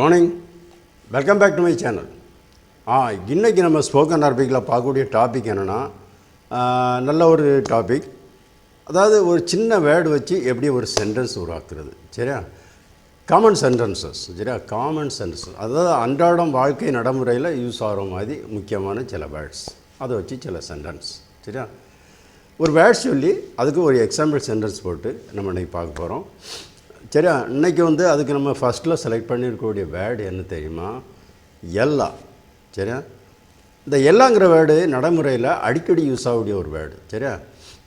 Morning, welcome back to my channel. இன்றைக்கி நம்ம spoken அரபிக்கில் பார்க்கக்கூடிய டாபிக் என்னென்னா, நல்ல ஒரு டாபிக். அதாவது ஒரு சின்ன வேர்டு வச்சு எப்படி ஒரு சென்டென்ஸ் உருவாக்குறது, சரியா? காமன் சென்டென்சஸ், சரியா? காமன் சென்டென்சஸ், அதாவது அன்றாடம் வாழ்க்கை நடைமுறையில் யூஸ் ஆகிற மாதிரி முக்கியமான சில வேர்ட்ஸ், அதை வச்சு சில சென்டென்ஸ், சரியா? ஒரு வேர்ட்ஸ் சொல்லி அதுக்கு ஒரு எக்ஸாம்பிள் சென்டென்ஸ் போட்டு நம்ம இன்றைக்கி பார்க்க போகிறோம், சரியா? இன்றைக்கி அதுக்கு நம்ம ஃபஸ்ட்டில் செலக்ட் பண்ணியிருக்கக்கூடிய வேர்டு என்ன தெரியுமா? எல்லா, சரியா? இந்த எல்லாங்கிற வேர்டு நடைமுறையில் அடிக்கடி யூஸ் ஆகக்கூடிய ஒரு வேர்டு, சரியா?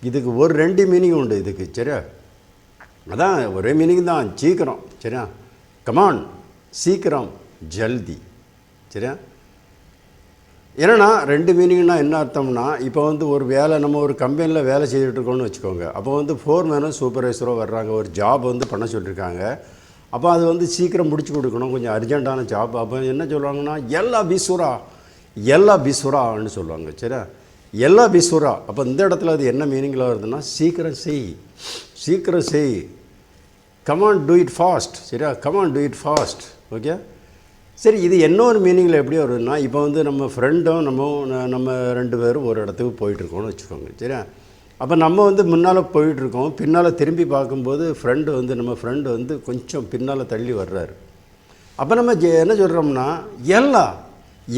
இதுக்கு ஒரு 2 மீனிங் உண்டு இதுக்கு, சரியா? அதான் ஒரே மீனிங் தான், சீக்கிரம், சரியா? கமான், சீக்கிரம், ஜல்தி, சரியா? ஏன்னா 2 மீனிங்னா என்ன அர்த்தம்னா, இப்போ ஒரு வேலை, நம்ம ஒரு கம்பெனியில் வேலை செய்துட்ருக்கோன்னு வச்சுக்கோங்க. அப்போ ஃபோர்மேனோ சூப்பர்வைசரோ வர்றாங்க, ஒரு ஜாப் பண்ண சொல்லியிருக்காங்க. அப்போ அது சீக்கிரம் முடிச்சு கொடுக்கணும், கொஞ்சம் அர்ஜென்ட்டான ஜாப். அப்போ என்ன சொல்லுவாங்கன்னா, எல்லா பிசுரான்னு சொல்லுவாங்க, சரியா? எல்லா பிசுரா. அப்போ இந்த இடத்துல அது என்ன மீனிங்கில் வருதுன்னா, சீக்கிரம் செய், கமான் டூ இட் ஃபாஸ்ட், சரியா? Come on do it fast, okay? சரி, இது இன்னொரு மீனிங்கில் எப்படி வருதுன்னா, இப்போ நம்ம ஃப்ரெண்டும் நம்ம 2 பேரும் ஒரு இடத்துக்கு போயிட்டுருக்கோம்னு வச்சுக்கோங்க, சரியா? அப்போ நம்ம முன்னால் போயிட்டுருக்கோம், பின்னால் திரும்பி பார்க்கும்போது நம்ம ஃப்ரெண்டு கொஞ்சம் பின்னால் தள்ளி வர்றாரு. அப்போ நம்ம என்ன சொல்கிறோம்னா,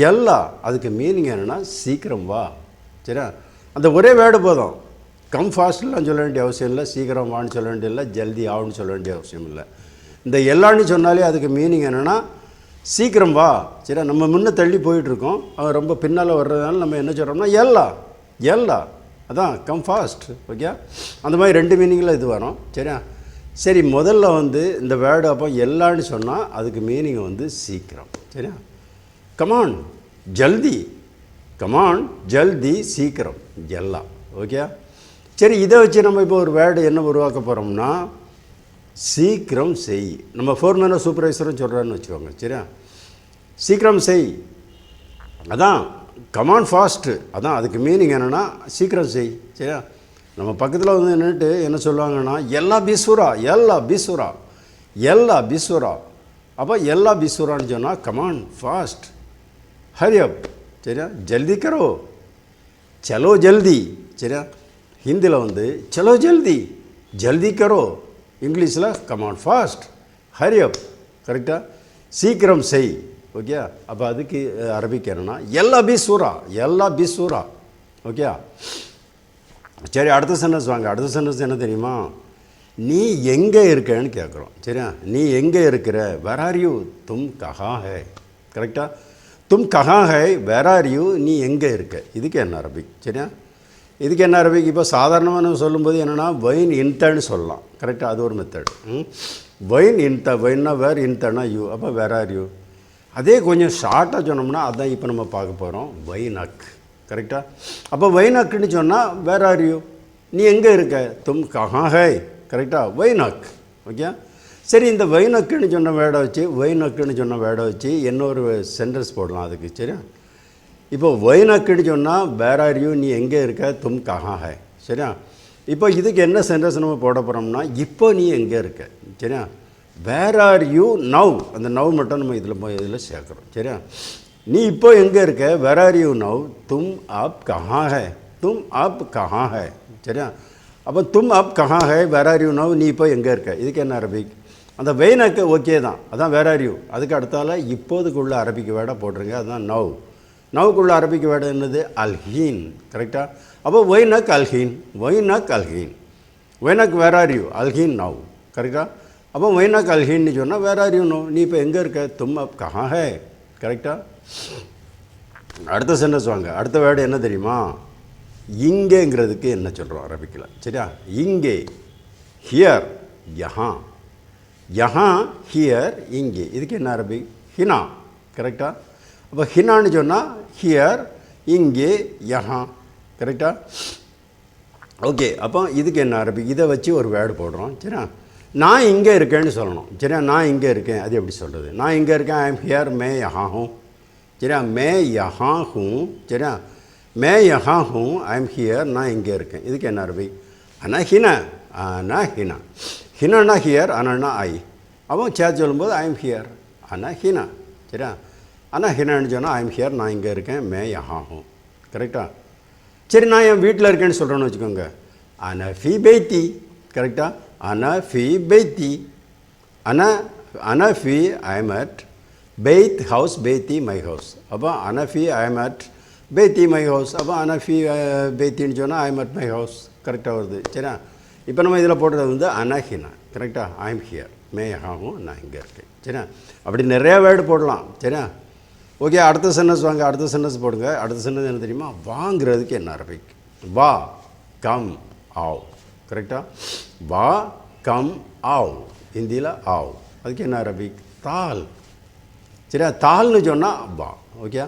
எல்லா அதுக்கு மீனிங் என்னென்னா, சீக்கிரம் வா, சரியா? அந்த ஒரே வேர்டு போதும். கம் ஃபாஸ்ட்லாம் சொல்ல வேண்டிய அவசியம் இல்லை, சீக்கிரம் வான்னு சொல்ல வேண்டிய இல்லை, ஜல்தி ஆகுன்னு சொல்ல வேண்டிய அவசியம் இல்லை. இந்த எல்லான்னு சொன்னாலே அதுக்கு மீனிங் என்னென்னா, சீக்கிரம் வா, சரியா? நம்ம முன்னே தள்ளி போயிட்டுருக்கோம், அவன் ரொம்ப பின்னால் வர்றதுனால நம்ம என்ன சொல்கிறோம்னா, எல்லா அதான் கம் ஃபாஸ்ட், ஓகே? அந்த மாதிரி 2 மீனிங்கில் இது வரும், சரியா? சரி, முதல்ல இந்த வேர்டு அப்போ எல்லான்னு சொன்னால் அதுக்கு மீனிங் சீக்கிரம், சரியா? கமான் ஜல்தி, சீக்கிரம், எல்லா, ஓகே? சரி, இதை வச்சு நம்ம இப்போ ஒரு வேர்டு என்ன உருவாக்க போகிறோம்னா, சீக்கிரம் செய். நம்ம ஃபோர்மேனோ சூப்பர்வைசரும் சொல்கிறான்னு வச்சுக்கோங்க, சரியா? சீக்கிரம் செய், அதான் கமான் ஃபாஸ்ட்டு, அதான் அதுக்கு மீனிங் என்னென்னா, சீக்கிரம் செய், சரியா? நம்ம பக்கத்தில் நின்றுட்டு என்ன சொல்லுவாங்கன்னா, எல்லா பிசுரா. அப்போ எல்லா பிசுரான்னு சொன்னால், கமான் ஃபாஸ்ட், ஹரி அப், சரியா? ஜல்தி கரோ, சலோ ஜல்தி, சரியா? ஹிந்தியில் சலோ ஜல்தி கரோ, இங்கிலீஷில் கமான் ஃபாஸ்ட், ஹரி அப், கரெக்டாக? சீக்கிரம் செய், ஓகே? அப்போ அதுக்கு அரபிக் என்னன்னா, எல்லா பிசுரா, ஓகே? சரி, அடுத்த சென்டென்ஸ் வாங்க. அடுத்த சென்டென்ஸ் என்ன தெரியுமா? நீ எங்கே இருக்கன்னு கேட்குறோம், சரியா? நீ எங்கே இருக்கிற, வேர் ஆர் யூ, தும் கஹா ஹை, கரெக்டாக? தும் கஹா ஹை, வேர் ஆர் யூ, நீ எங்கே இருக்க, இதுக்கு என்ன அரபிக், சரியா? இதுக்கு என்ன அரபிக்? இப்போ சாதாரணமாக நம்ம சொல்லும்போது என்னென்னா, வைன் இன்தன்னு சொல்லலாம், கரெக்டாக? அது ஒரு மெத்தட். வைன்னா வேர், இன்தனா யூ, அப்போ வேர் ஆர் யூ. அதே கொஞ்சம் ஷார்ட்டாக சொன்னோம்னா, அதான் இப்போ நம்ம பார்க்க போகிறோம், வைனக், கரெக்டாக? அப்போ வைனக்குன்னு சொன்னால் வேர் ஆர் யூ, நீ எங்கே இருக்க, தும் கஹா ஹை, கரெக்டாக? வைனக், ஓகே? சரி, இந்த வைனக்குன்னு சொன்ன வேர்டை வச்சு இன்னொரு சென்டென்ஸ் போடலாம் அதுக்கு, சரியா? இப்போ வைனக்குன்னு சொன்னால் வேர் ஆர் யூ, நீ எங்கே இருக்க, தும் கஹா ஹை, சரியா? இப்போ இதுக்கு என்ன சென்டென்ஸ் நம்ம போட போகிறோம்னா, இப்போ நீ எங்கே இருக்க, சரியா? வேர் ஆர் யூ நவ், அந்த நவ் மட்டும் நம்ம இதில் சேர்க்குறோம், சரியா? நீ இப்போ எங்கே இருக்க, வேர் ஆர் யூ நவ், தும் ஆப் கஹா ஹை, சரியா? அப்போ தும் ஆப் கஹா ஹை, வேர் ஆர் யூ நவ், நீ இப்போ எங்கே இருக்க, இதுக்கு என்ன அரபிக்? அந்த வைனக்கு ஓகே தான், அதான் வேர் ஆர் யூ. அதுக்கு அடுத்தால இப்போதுக்குள்ள அரபிக் வேர்டை போட்டுருங்க, அதுதான் நவுக்குள்ள அரபிக் வேர்டு என்னது? அல்ஹீன், கரெக்டாக? அப்போ வைனக் அல்ஹீன், வைனக் வேர் ஆர் யூ, அல்ஹீன் நவ், கரெக்டாக? அப்போ வைனக் அல்ஹீன்னு சொன்னால் வேர் ஆர் யூ நோ, நீ இப்போ எங்கே இருக்க, தும் அப் கஹா ஹை, கரெக்டாக? அடுத்த சென்டென்ஸ் வாங்க. அடுத்த வேர்டு என்ன தெரியுமா? இங்கேங்கிறதுக்கு என்ன சொல்கிறோம் அரபிக்கில், சரியா? இங்கே, ஹியர், யஹா, ஹியர், இங்கே, இதுக்கு என்ன அரபிக்? ஹினா, கரெக்டாக? அப்போ ஹினான்னு சொன்னால் ஹியர், இங்கே, யஹா, கரெக்டாக? ஓகே, அப்போ இதுக்கு என்ன அரபிக்? இதை வச்சு ஒரு வேர்டு போடுறோம், சரியா? நான் இங்கே இருக்கேன்னு சொல்லணும், சரியா? நான் இங்கே இருக்கேன், அது எப்படி சொல்கிறது? நான் இங்கே இருக்கேன், ஐ எம் ஹியர், மே யஹா ஹூ, சரியா? மே யஹா ஹூ, சரியா? மே யஹா ஹூ, ஐ எம் ஹியர், நான் இங்கே இருக்கேன், இதுக்கு என்ன அரபிக்? அனா ஹினா, ஹினானா ஹியர், அனா ஐ. அவன் சேர் சொல்லும்போது ஐ எம் ஹியர், அனா ஹினா. சரியா? அனா ஹினான்னு சொன்னால் ஐம் ஹியர், நான் இங்கே இருக்கேன், மே யஹா ஹூம். கரெக்டாக? சரி, நான் என் வீட்டில் இருக்கேன்னு சொல்கிறேன்னு வச்சுக்கோங்க. அனா ஃபி பைத்தி. கரெக்டாக? அனா ஃபி பைத்தி. அனா ஃபி ஐ எம் அட் பெய்த் ஹவுஸ், பெய்த்தி மை ஹவுஸ். அப்போ அனா ஃபி ஐ எம் அட் பெய்த்தி மை ஹவுஸ். அப்போ அனா ஃபி பெய்த்தின்னு சொன்னால் I am at my house. கரெக்டாக வருது. சரியா? இப்போ நம்ம இதில் போடுறது வந்து அனஹினா. கரெக்டாக? ஐ எம் ஹியர், மே யஹாவும், நான் இங்கே இருக்கேன். சரியா? அப்படி நிறையா வேர்டு போடலாம். சரியா? ஓகே, அடுத்த சென்டென்ஸ் வாங்க. அடுத்த சென்டென்ஸ் போடுங்க. அடுத்த சென்டென்ஸ் என்ன தெரியுமா? வாங்கிறதுக்கு என்ன அரபிக்? வா, கம், ஆவ். கரெக்டாக? வா, கம், ஆவ். ஹிந்தியில் ஆவ். அதுக்கு என்ன அரபிக்? தால். சரியா? தால்னு சொன்னால் வா. ஓகே,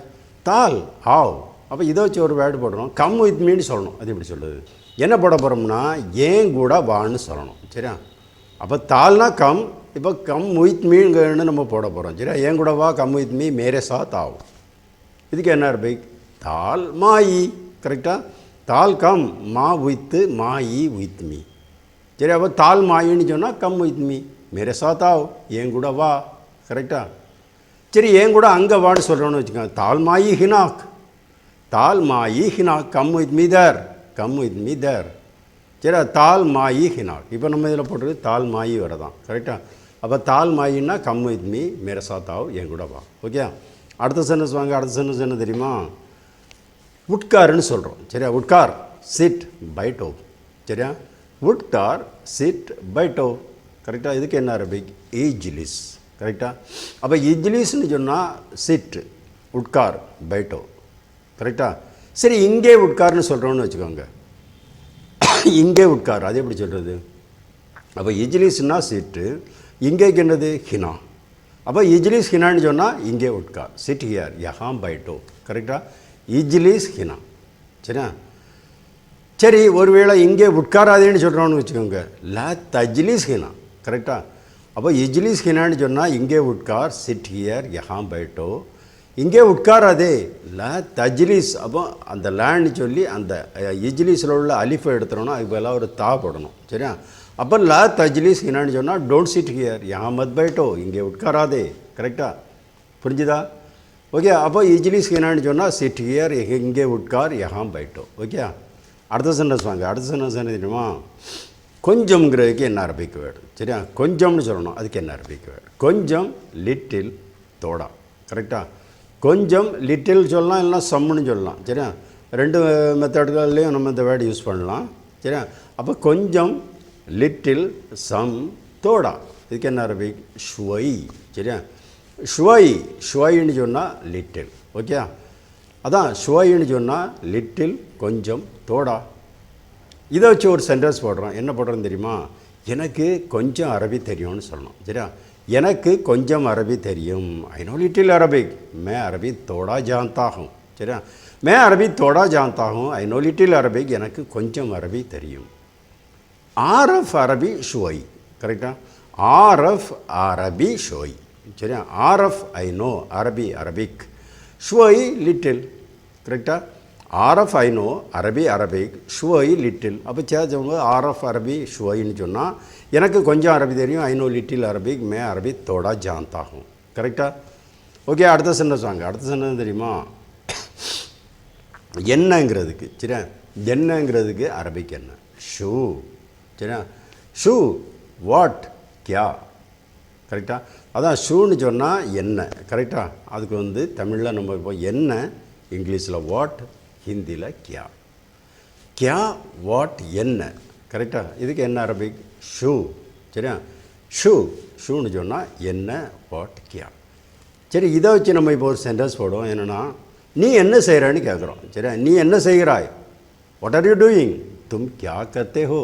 தால், ஆவ். அப்போ இதை வச்சு ஒரு வேர்டு போடுறோம். கம் வித் மீன்னு சொல்லணும். அது எப்படி சொல்லுது? என்ன போட போகிறோம்னா ஏன் கூட வான்னு சொல்லணும். சரியா? அப்போ தால்னா கம். இப்போ கம் வித் மீன்னு நம்ம போட போகிறோம். சரியா? ஏன் கூட வா, கம் வித் மீ, மேரே சாத் ஆவ். இதுக்கு என்ன அரபிக்? தால் மாயி. கரெக்டாக? தால் கம், மா வித்து, மாயி வித் மீ. சரி, அப்போ தால் மாயின்னு சொன்னால் கம் வித் மீ, மேரே சாத் ஆவ், ஏன் கூட வா. கரெக்டாக? சரி, ஏன் கூட அங்கே வான்னு சொல்கிறோன்னு வச்சுக்கோங்க. தால் மாயி ஹினாக். தால் மாயி ஹினாக், come with me there, come with me there. சரி, தால் மாயி ஹினாக். இப்போ நம்ம இதில் போட்டுருக்கு தால் மாயி வரதான். கரெக்டாக? அப்போ தால் மாயின்னா கம் வித் மீ, மேரே சாத் ஆவ், என் கூட வா. ஓகே, அடுத்த சென்டென்ஸ் வாங்க. அடுத்த சென்டென்ஸ் என்ன தெரியுமா? உட்காருன்னு சொல்கிறோம். சரியா? உட்கார், சிட், பைட்டோ. சரியா? உட்கார், சிட், பைட்டோ. கரெக்டாக? இதுக்கு என்ன அரபிக்? ஈஜ்லிஸ். கரெக்டாக? அப்போ இஜ்லிஸ்ன்னு சொன்னால் சிட், உட்கார், பைட்டோ. கரெக்டாக? சரி, இங்கே உட்கார்னு சொல்கிறோன்னு வச்சுக்கோங்க. இங்கே உட்கார், அது எப்படி சொல்கிறது? அப்போ இஜ்லிஸ்னா சிட்டு, இங்கேக்கு என்னது? ஹினா. அப்போ இஜ்லிஸ் ஹினான்னு சொன்னால் இங்கே உட்கார், சிட் ஹியர், யஹாம் பைட்டோ. கரெக்டாக? இஜ்லிஸ் ஹினா. சரியா? சரி, ஒருவேளை இங்கே உட்காராதேன்னு சொல்கிறோன்னு வச்சுக்கோங்க. லா தஜ்லிஸ் ஹினா. கரெக்டாக? அப்போ இஜ்லிஸ் ஹினான்னு சொன்னால் இங்கே உட்கார், சிட் ஹியர், யஹாம் பைட்டோ. இங்கே உட்காராதே, லா தஜ்லிஸ். அப்போ அந்த லேன்னு சொல்லி அந்த இஜ்லிஸில் உள்ள அலிஃபை எடுத்துகிறோன்னா அதுக்கு பதிலாக ஒரு தா போடணும். சரியா? அப்போ லா தஜ்லிஸ் ஹினான்னு சொன்னால் டோன்ட் சிட் ஹியர், யஹா மத் பைட்டோ, இங்கே உட்காராதே. கரெக்டாக? புரிஞ்சுதா? ஓகே, அப்போ இஜ்லிஸ் ஹினான்னு சொன்னால் சிட் ஹியர், இங்கே உட்கார், யஹாம் பைட்டோ. ஓகே, அடுத்த சென்டென்ஸ் வாங்க. அடுத்த சென்டென்ஸ் என்ன தெரியுமா? கொஞ்சம்ங்கிறதுக்கு என்ன அரபிக் வேர்டு? சரியா? கொஞ்சம்னு சொல்லணும். அதுக்கு என்ன அரபிக் வேர்டு? கொஞ்சம், லிட்டில், தோடா. கரெக்டாக? கொஞ்சம், லிட்டில் சொல்லலாம், இல்லைனா சம்முன்னு சொல்லலாம். சரியா? ரெண்டு மெத்தட்கள்லேயும் நம்ம இந்த வேர்டு யூஸ் பண்ணலாம். சரியா? அப்போ கொஞ்சம், லிட்டில், சம், தோடா. இதுக்கு என்ன அரபிக்? ஷுவை. சரியா? ஷுவை, ஷுவைன்னு சொன்னால் லிட்டில். ஓகே, அதான் ஷுவைன்னு சொன்னால் லிட்டில், கொஞ்சம், தோடா. இதை வச்சு ஒரு சென்டென்ஸ் போடுறோம். என்ன போடுறோன்னு தெரியுமா? எனக்கு கொஞ்சம் அரபி தெரியும்னு சொல்லணும். சரியா? எனக்கு கொஞ்சம் அரபி தெரியும். ஐ நோ லிட்டில் அரபிக், மே அரபி தோடா ஜான்தா ஹூம். சரியா? மே அரபி தோடா ஜான்தா ஹூம், ஐ நோ லிட்டில் அரபிக், எனக்கு கொஞ்சம் அரபி தெரியும். ஆரஃப் அரபி ஷுவை. கரெக்டாக? ஆரஃப் அரபி ஷுவை. சரியா? ஆரஃப் ஐ நோ, அரபி அரபிக், ஷுவை லிட்டில். கரெக்டாக? ஆரஃப் ஐ நோ, அரபி அரபிக், ஷுவை லிட்டில். அப்போ சேர்த்தவங்க ஆரஃப் அரபி ஷுவைன்னு சொன்னால் எனக்கு கொஞ்சம் அரபி தெரியும், ஐ நோ லிட்டில் அரபிக், மே அரபி தோடா ஜான்தா ஹூம். கரெக்டாக? ஓகே, அடுத்த சென்டென்ஸ் வாங்க. அடுத்த சென்டென்ஸ் தெரியுமா? என்னங்கிறதுக்கு. சரியா? என்னங்கிறதுக்கு அரபிக் என்ன? ஷூ. சரியா? ஷூ, வாட், கியா. கரெக்டாக? அதான் ஷூன்னு சொன்னால் என்ன. கரெக்டாக? அதுக்கு வந்து தமிழில் நம்ம இப்போ என்ன, இங்கிலீஷில் வாட், ஹிந்தியில் கியா. கியா, வாட், என்ன. கரெக்டாக? இதுக்கு என்ன அரபிக்? ஷூ. சரியா? ஷூ, ஷூன்னு சொன்னால் என்ன, வாட், கியா. சரி, இதை வச்சு நம்ம இப்போ ஒரு சென்டென்ஸ் போடுவோம். என்னென்னா, நீ என்ன செய்கிறான்னு கேட்குறோம். சரியா? நீ என்ன செய்கிறாய்? What are you doing? தும் கியா கர்த்தே ஹோ.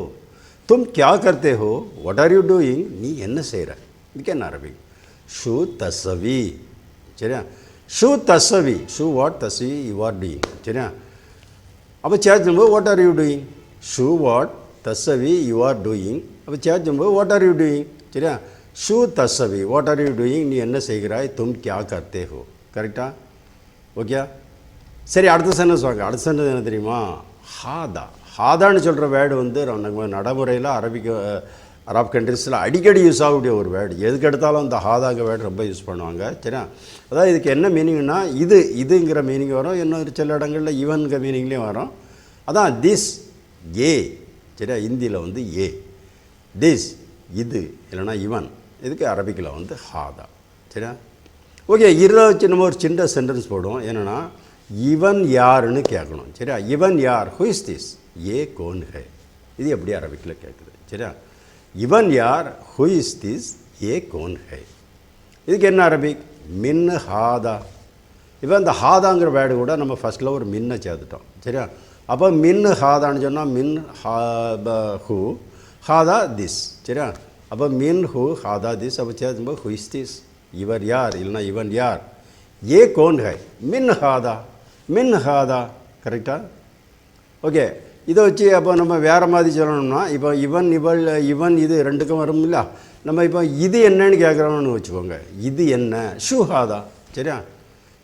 தும் கியா கர்த்தே ஹோ, வாட் ஆர் யூ டூயிங்? நீ என்ன செய்கிற? இதுக்கு என்ன அரபிக்? ஷூ தஸ்ஸவி. சரியா? ஷூ தஸ்ஸவி, ஷூ வாட், தஸ்ஸவி யூ ஆர் டூயிங். சரியா? அப்போ சேர்த்தும்போது வாட் ஆர் யூ டூயிங்? ஷூ வாட், தஸ்ஸவி யூ ஆர் டூயிங். அப்போ சேர்த்தும்போது வாட் ஆர் யூ டூயிங். சரியா? ஷூ தஸ்ஸவி, வாட் ஆர் யூ டூயிங், நீ என்ன செய்கிறாய்? தும் கியா கர்த்தே ஹோ. கரெக்டாக? ஓகே, சரி, அடுத்த சென்டென்ஸ் வாங்க. அடுத்த சென்டென்ஸ் என்ன தெரியுமா? ஹாதா. ஹாதான்னு சொல்கிற வேர்டு வந்து நம்ம நடைமுறையில் அரப் கண்ட்ரீஸில் அடிக்கடி யூஸ் ஆகக்கூடிய ஒரு வேர்டு. எதுக்கு எடுத்தாலும் இந்த ஹாதாங்க வேர்டு ரொம்ப யூஸ் பண்ணுவாங்க. சரியா? அதாவது இதுக்கு என்ன மீனிங்னா இதுங்கிற மீனிங் வரும், இன்னொரு சில இடங்களில் ஈவன்கிற மீனிங்லேயும் வரும். அதான் திஸ் ஏ. சரியா? இந்தியில் வந்து ஏ, திஸ் இது, இல்லைனா இவன். இதுக்கு அரபிக்கில் வந்து ஹாதா. சரியா? ஓகே, இதை வச்சு நம்ம ஒரு சின்ன சென்டென்ஸ் போடுவோம். என்னென்னா இவன் யாருன்னு கேட்கணும். சரியா? இவன் யார், ஹூ இஸ் திஸ், ஏ கோன் ஹே. இது எப்படி அரபிக்கில் கேட்குது. சரியா? இவன் யார், ஹூ இஸ் திஸ், ஏ கோன் ஹே. இதுக்கு என்ன அரபிக், மின் ஹாதா. இப்போ இந்த ஹாதாங்கிற வேர்டு கூட நம்ம ஃபஸ்ட்டில் ஒரு மின்னை சேர்த்துட்டோம். சரியா? அப்போ மின் ஹாதான்னு சொன்னால் மின் ஹூ ஹாதா திஸ். சரியா? அப்போ மின் ஹூ ஹாதா திஸ். அப்போ சேர்த்தும்போது ஹூ இஸ் திஸ், இவர் யார், இல்லைனா இவன் யார், ஏ கோன் ஹை, மின் ஹாதா, மின் ஹாதா. கரெக்டாக? ஓகே, இதை வச்சு அப்போ நம்ம வேறு மாதிரி சொல்லணும்னா, இப்போ இவன் இவள் இவன் இது ரெண்டுக்கும் வரும் இல்லை. நம்ம இப்போ இது என்னன்னு கேட்குறோம்னு வச்சுக்கோங்க. இது என்ன, ஷூ ஹாதா. சரியா?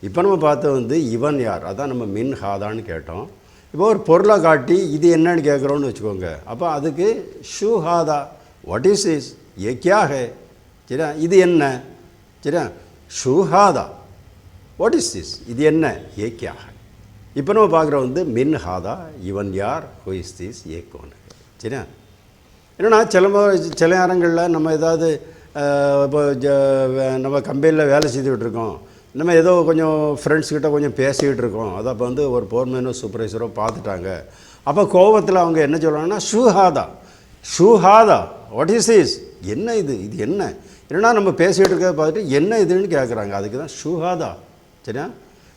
இப்போ நம்ம பார்த்தது வந்து இவன் யார், அதான் நம்ம மின் ஹாதான்னு கேட்டோம். இப்போ ஒரு பொருளை காட்டி இது என்னன்னு கேட்குறோன்னு வச்சுக்கோங்க. அப்போ அதுக்கு ஷூ ஹாதா, வாட் இஸ் இஸ், ஏ கியா ஹே. சரியா? இது என்ன. சரியா? ஷூ ஹாதா, வாட் இஸ் திஸ், இது என்ன, ஏ கியா ஹே. இப்போ நம்ம பார்க்குற வந்து மின் ஹாதா, இவன் யார், ஹூ இஸ் திஸ், ஏ கோன் ஹே. சரியா? என்னென்னா சில நேரங்களில் நம்ம ஏதாவது இப்போ நம்ம கம்பெனியில் வேலை செய்துக்கிட்டு இருக்கோம், நம்ம ஏதோ கொஞ்சம் ஃப்ரெண்ட்ஸ்கிட்ட கொஞ்சம் பேசிக்கிட்டு இருக்கோம். அதை அப்போ வந்து ஒரு போர்மேனோ சூப்பர்வைசரோ பார்த்துட்டாங்க. அப்போ கோபத்தில் அவங்க என்ன சொல்கிறாங்கன்னா ஷூஹாதா, ஷூஹாதா, வாட் இஸ் இஸ், என்ன இது, இது என்ன. என்னன்னா நம்ம பேசிகிட்டு இருக்கிறத பார்த்துட்டு என்ன இதுன்னு கேட்குறாங்க. அதுக்கு தான் ஷூஹாதா. சரியா?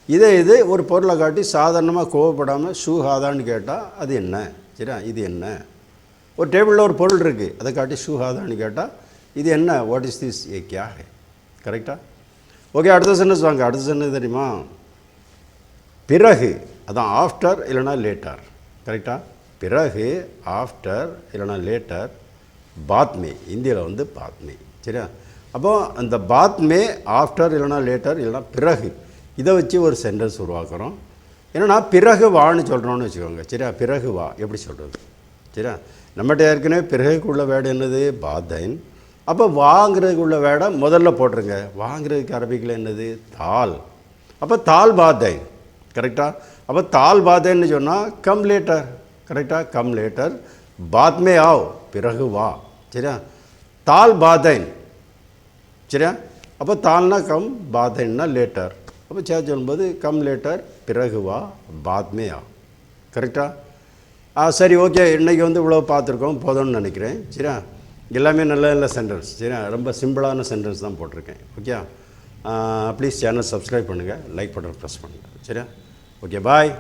இது ஒரு பொருளை காட்டி சாதாரணமாக கோவப்படாமல் ஷூஹாதான்னு கேட்டால் அது என்ன. சரியா? இது என்ன. ஒரு டேபிளில் ஒரு பொருள் இருக்குது, அதை காட்டி ஷூஹாதான்னு கேட்டால் இது என்ன, வாட் இஸ் திஸ், ஏ கியா ஹே. கரெக்டாக? ஓகே, அடுத்த சென்டென்ஸ் வாங்க. அடுத்த சென்டென்ஸ் தெரியுமா, பிறகு. அதான் ஆஃப்டர் இல்லைனா லேட்டர். கரெக்டாக? பிறகு, ஆஃப்டர் இல்லைனா லேட்டர், பாத்மே. இந்தியில் வந்து பாத்மே. சரியா? அப்போது அந்த பாத்மே, ஆஃப்டர் இல்லைனா லேட்டர் இல்லைனா பிறகு, இதை வச்சு ஒரு சென்டென்ஸ் உருவாக்குறோம். என்னென்னா பிறகு வான்னு சொல்கிறோன்னு வச்சுக்கோங்க. சரியா? பிறகு வா எப்படி சொல்கிறது. சரியா? நம்மகிட்ட ஏற்கனவே பிறகுக்குள்ள வேர்டு என்னது, பாத்தைன். அப்போ வாங்கிறதுக்குள்ள வேர்டை முதல்ல போட்டுருங்க. வாங்கிறதுக்கு அரபிக்கில் என்னது, தால். அப்போ தால் பாத்தைன். கரெக்டாக? அப்போ தால் பாத்தைன்னு சொன்னால் கம் லேட்டர். கரெக்டாக? கம் லேட்டர், பாத்மே ஆவ், பிறகு வா. சரியா? தால் பாத்தைன். சரியா? அப்போ தால்னா கம், பாத்தைன்னா லேட்டர். அப்போ சொல்லும்போது கம் லேட்டர், பிறகு வா, பாத்மே ஆ. கரெக்டாக? சரி, ஓகே, இன்றைக்கி வந்து இவ்வளோ பார்த்துருக்கோம், போதும்னு நினைக்கிறேன். சரியா? எல்லாமே நல்ல நல்ல சென்டென்ஸ். சரியா? ரொம்ப சிம்பிளான சென்டென்ஸ் தான் போட்டிருக்கேன். ஓகே, ப்ளீஸ் சேனல் சப்ஸ்கிரைப் பண்ணுங்கள், லைக் பட்டன் ப்ரெஸ் பண்ணுங்கள். சரியா? ஓகே, பாய்.